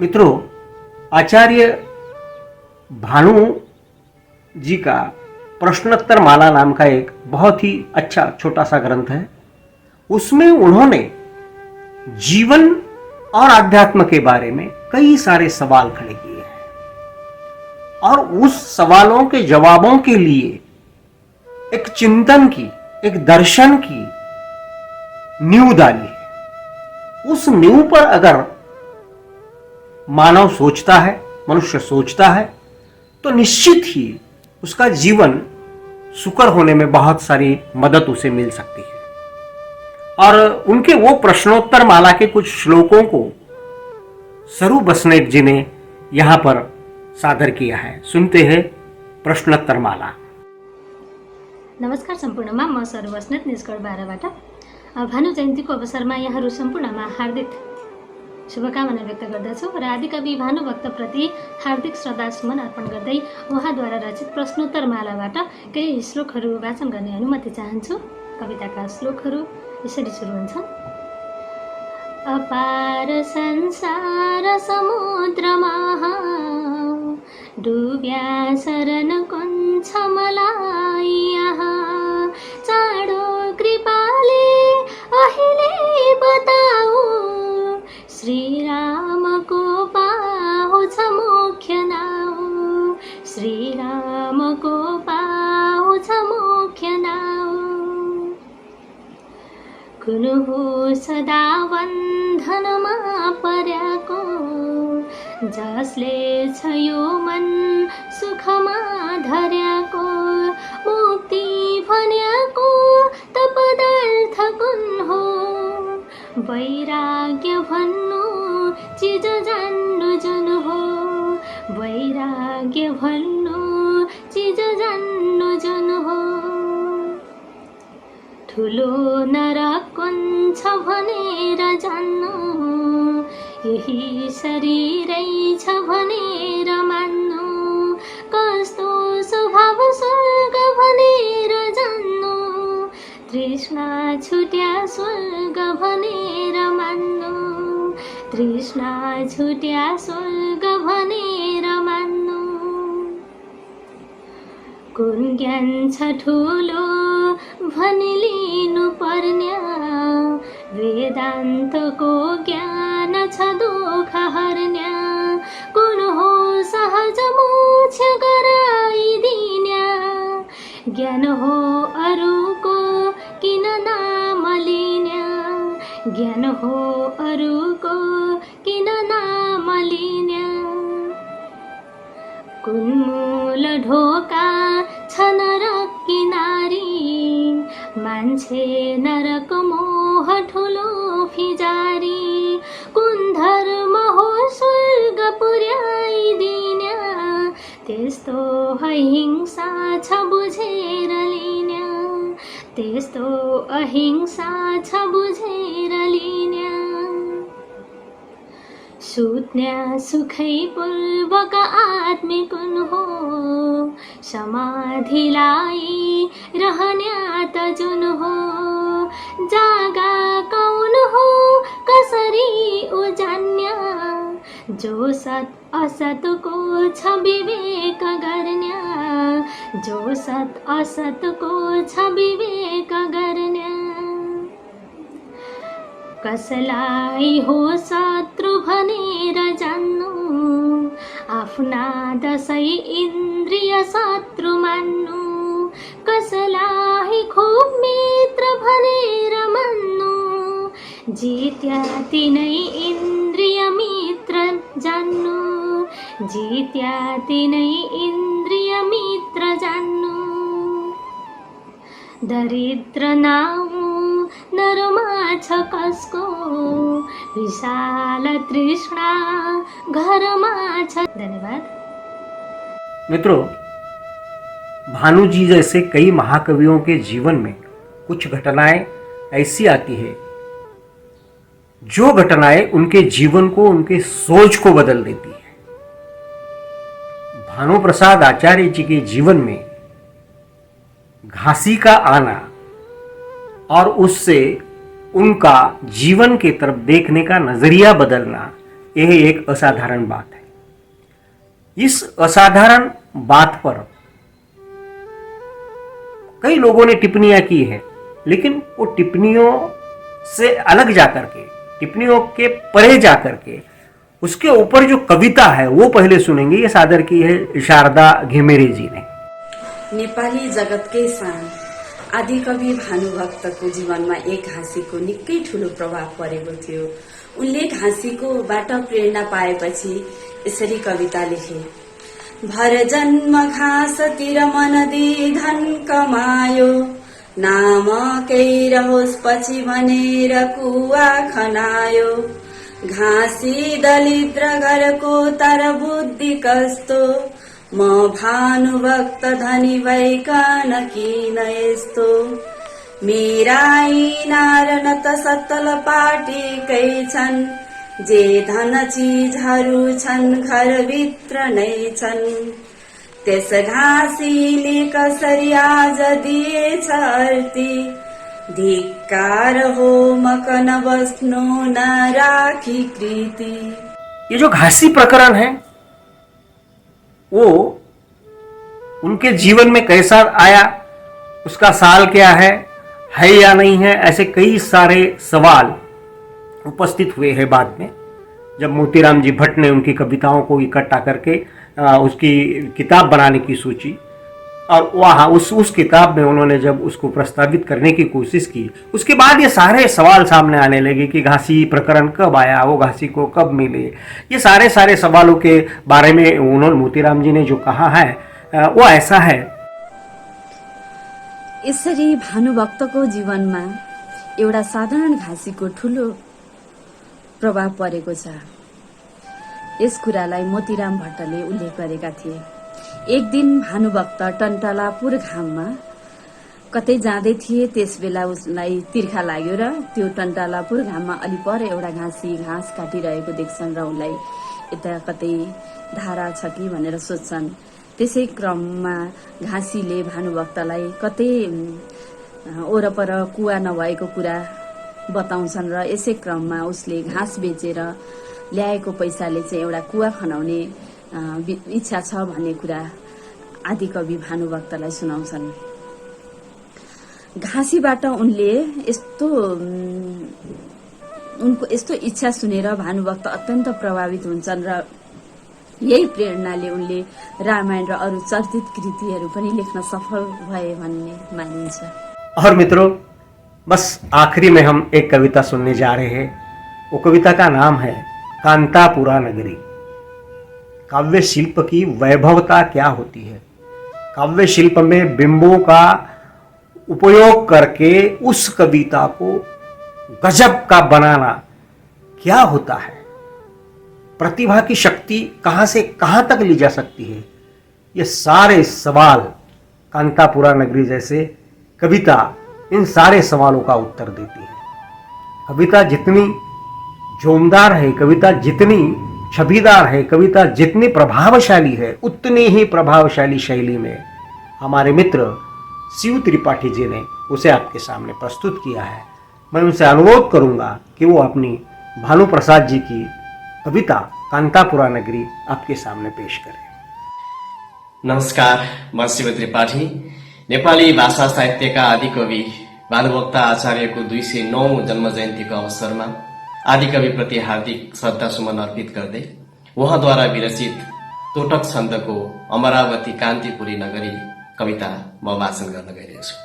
मित्रों, आचार्य भानु जी का प्रश्नोत्तर माला नाम का एक बहुत ही अच्छा छोटा सा ग्रंथ है। उसमें उन्होंने जीवन और आध्यात्म के बारे में कई सारे सवाल खड़े किए हैं और उस सवालों के जवाबों के लिए एक चिंतन की, एक दर्शन की नींव डाली है। उस नींव पर अगर मानव सोचता है, मनुष्य सोचता है, तो निश्चित ही उसका जीवन सुकर होने में बहुत सारी मदद उसे मिल सकती है। और उनके वो प्रश्नोत्तर माला के कुछ श्लोकों को सरू बसनेट जी ने यहां पर सादर किया है। सुनते हैं प्रश्नोत्तर माला। नमस्कार सम्पूर्णमा, म सरू बस्नेत निजगढ 12बाट। भानु जयन्तीको अवसरमा यहाँहरू सम्पूर्णमा हार्दिक शुभकामना व्यक्त गर्दछु र आदिकवि भानुभक्तप्रति हार्दिक श्रद्धा सुमन अर्पण गर्दै उहाँद्वारा रचित प्रश्नोत्तर मालाबाट केही श्लोकहरू वाचन गर्ने अनुमति चाहन्छु। कविताका श्लोकहरू यसरी सुरु हुन्छन्। अपार संसार समुद्रमा डुब्या शरण कुञ्छ मलाई यहाँ, चाँडो कृपाले अहिले बताऊ, श्रीरामको पाउँछ मुख्य नाउँ, श्रीरामको पाउँछ मुख्य नाउँ। कुन हो सदा बन्धनमा पर्याको, जसले छ यो मन सुखमा धर्याको, मुक्ति भन्याको त पदार्थ कुन हो, वैराग्य भन्नु चिज जान्नु जुन हो, वैराग्य भन्नु चिज जान्नु जुन हो। ठुलो नरक कुन छ भनेर जान्नु, यही शरीरै छ भनेर मान्नु, कस्तो स्वभाव स्वर्ग भनेर जान्नु, तृष्णा छुट्या स्वर्ग भनेर मान्नु, तृष्णा छुट्या स्वर्ग भनेर मान्नु। कुन ज्ञान छ ठुलो भनिलिनु पर्न्या, वेदान्तको ज्ञान छ दुःख हर्न्या, कुन हो सहज मोक्ष गराइदिन्या, ज्ञान हो अरूको किन नाम लिन्या, ज्ञान हो अरूको किन नाम लिन्या। कुन मूल ढोका छ नरक किनारी, मान्छे नरक मोह ठुलो फिजारी, कुन धर्म हो स्वर्ग पुर्याइदिन्या, त्यस्तो अहिंसा छ बुझेर लिन्या, त्यस्तो अहिंसा छ बुझेर लिन्या। सुत्न्या सुखै पूर्वक आत्मिक कुन हो, समाधिलाई रहन्या त जुन हो, जागा कौन हो कसरी उजान्या, जो सत असतको छ विवेक गर्न्या, जो सत असतको छ विवेक गर्न्या। कसलाई हो शत्रु भनेर जान्नु, आफ्ना 10 इन्द्रिय शत्रु मान्नु, कसलाई खुब मित्र भनेर मान्नु, जित्या तिनै इन्द्रिय मित्र जान्नु, जित्या तिनै इन्द्रिय मित्र जान्नु। दरिद्र नाउँ नरमा छ कसको, विशाल तृष्णा घरमा छ। धन्यवाद। मित्रों, भानु जी जैसे कई महाकवियों के जीवन में कुछ घटनाएं ऐसी आती है जो घटनाएं उनके जीवन को, उनके सोच को बदल देती है। भानु प्रसाद आचार्य जी के जीवन में घासी का आना और उससे उनका जीवन के तरफ देखने का नजरिया बदलना यह एक असाधारण बात है। इस असाधारण बात पर कई लोगों ने टिप्पणियां की है, लेकिन वो टिप्पणियों से अलग जाकर के, टिप्पणियों के परे जाकर के उसके ऊपर जो कविता है वो पहले सुनेंगे। ये सादर की है शारदा घिमिरे जी ने। नेपाली जगतकै सान आदिकवि भानुभक्तको जीवनमा एक घाँसीको निकै ठूलो प्रभाव परेको थियो। उनले घाँसीकोबाट प्रेरणा पाएपछि यसरी कविता लेखे। भर जन्म घाँसतिर मन दिई धन कमायो, नामकै रहोस् पछि भनेर कुवा खनायो। घाँसी दलिद्र घरको तर बुद्धि कस्तो, म भानुभक्त धनी भइकन किन यस्तो। मेरा यिनार न त सत्तल पाटीकै छन्, जे धन चिजहरू छन् घरभित्र नै छन्। त्यस घाँसीले कसरी आज दिएछ अर्ती, धिक्कार हो मकन बस्नु न राखी कृति। ये जो घासी प्रकरण है वो उनके जीवन में कैसा आया, उसका साल क्या है या नहीं है, ऐसे कई सारे सवाल उपस्थित हुए हैं बाद में, जब मोतीराम जी भट्ट ने उनकी कविताओं को इकट्ठा करके उसकी किताब बनाने की सोची। और वहाँ उस किताब में उन्होंने जब उसको प्रस्तावित करने की कोशिश की, उसके बाद ये सारे सवाल सामने आने लगे कि घासी प्रकरण कब आया, वो घासी को कब मिले। ये सारे सवालों के बारे में उन्होंने मोतीराम जी ने जो कहा है वो ऐसा है। यसरी भानुभक्तको जीवनमा एउटा साधारण घाँसीको ठूलो प्रभाव परेको छ। यस कुरालाई मोतीराम भट्टले उल्लेख गरेका थिए। एक दिन भानुभक्त टन्टलापुर घाममा कतै जाँदै थिए। त्यसबेला उसलाई तिर्खा लाग्यो र त्यो टन्टलापुर घाममा अलि पर एउटा घाँसी घाँस काटिरहेको देख्छन् र उनलाई यता कतै धारा छ कि भनेर सोध्छन्। त्यसै क्रममा घाँसीले भानुभक्तलाई कतै ओरपर कुवा नभएको कुरा बताउँछन् र यसै क्रममा उसले घाँस बेचेर ल्याएको पैसाले चाहिँ एउटा कुवा खनाउने इच्छा छ भन्ने कुरा आदिकवि भानुभक्तलाई सुनाउँछन्। घाँसीबाट उनले उनको यस्तो इच्छा सुनेर भानुभक्त अत्यन्त प्रभावित हुन्छन् र यही प्रेरणाले उनले रामायण र अरू चर्चित कृतिहरू पनि लेख्न सफल भए भन्ने मानिन्छ। और मित्रों, बस आखिरी में हम एक कविता सुनने जा रहे हैं। वो कविता का नाम है कांतापुरा नगरी। काव्य शिल्प की वैभवता क्या होती है, काव्य शिल्प में बिंबों का उपयोग करके उस कविता को गजब का बनाना क्या होता है, प्रतिभा की शक्ति कहां से कहां तक ली जा सकती है, ये सारे सवाल कांतापुरा नगरी जैसे कविता इन सारे सवालों का उत्तर देती है। कविता जितनी जोमदार है, कविता जितनी छविदार है, कविता जितनी प्रभावशाली है, उतनी ही प्रभावशाली शैली में हमारे मित्र शिव त्रिपाठी जी ने उसे आपके सामने प्रस्तुत किया है। मैं उनसे अनुरोध करूंगा कि वो अपनी भानु प्रसाद जी की कविता कांतापुरा नगरी आपके सामने पेश करें। नमस्कार, म शिव त्रिपाठी। नेपाली भाषा साहित्यका आदिकवि भानुभक्त आचार्यको 209 जन्म जयन्तीको अवसरमा आदिकविप्रति हार्दिक श्रद्धासुमन अर्पित गर्दै उहाँद्वारा विरचित तोटक छन्दको अमरावती कान्तिपुरी नगरी कविता म वाचन गर्न गइरहेको छु।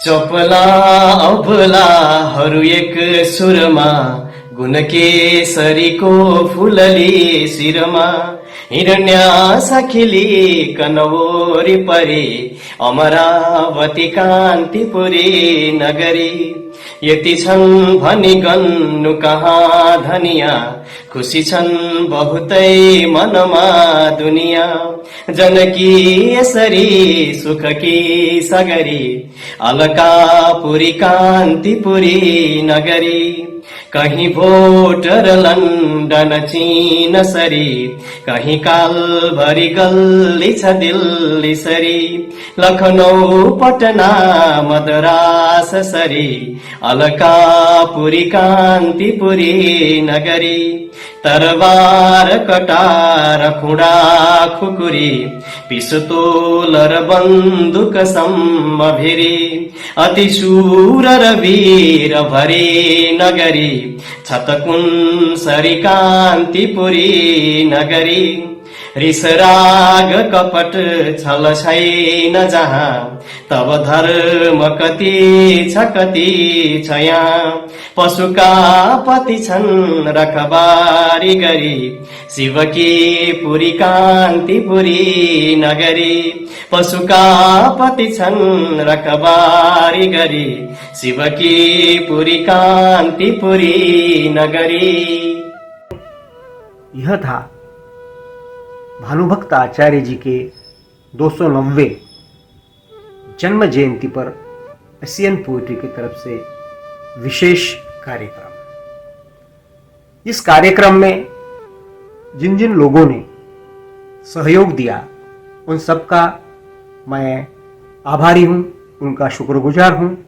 चपला अबलाहरू एक सुरमा, गुणकेसरीको फुलली शिरमा, हिरण्या सखिली कनवोरी परे, अमरावती कान्तिपुरी नगरी। यति छन् भनी गन्नु कहाँ धनिया, खुसी छन् बहुतै मनमा दुनिया। जनकी यसरी सुखकी सगरी, अलकापुरी कान्तिपुरी नगरी। कहीं भोटर लन्डन चीन सरी, कहीं कालभरी गल्ली छ दिल्ली सरी, लखनऊ पटना मद्रास सरी, अलकापुरी कान्तिपुरी नगरी, तरबार कटार खुडा खुकुरी, पिस्तोल र बन्दुक सम्म भिरी, अति शूर र वीर भरी नगरी, छतकुन सरी कान्तिपुरी नगरी, रिसराग कपट छल छैन जहाँ, तब धर्म कति छ यहाँ, पशुका पति छन् रखबारी गरी, शिवकी पुरी कान्तिपुरी नगरी, पशुका पति छन् रखबारी गरी, शिवकी पुरी कान्तिपुरी नगरी। यह था भानुभक्त आचार्य जी के 290 जन्म जयंती पर एशियन पोइट्री की तरफ से विशेष कार्यक्रम। इस कार्यक्रम में जिन जिन लोगों ने सहयोग दिया उन सबका मैं आभारी हूं, उनका शुक्रगुजार हूं।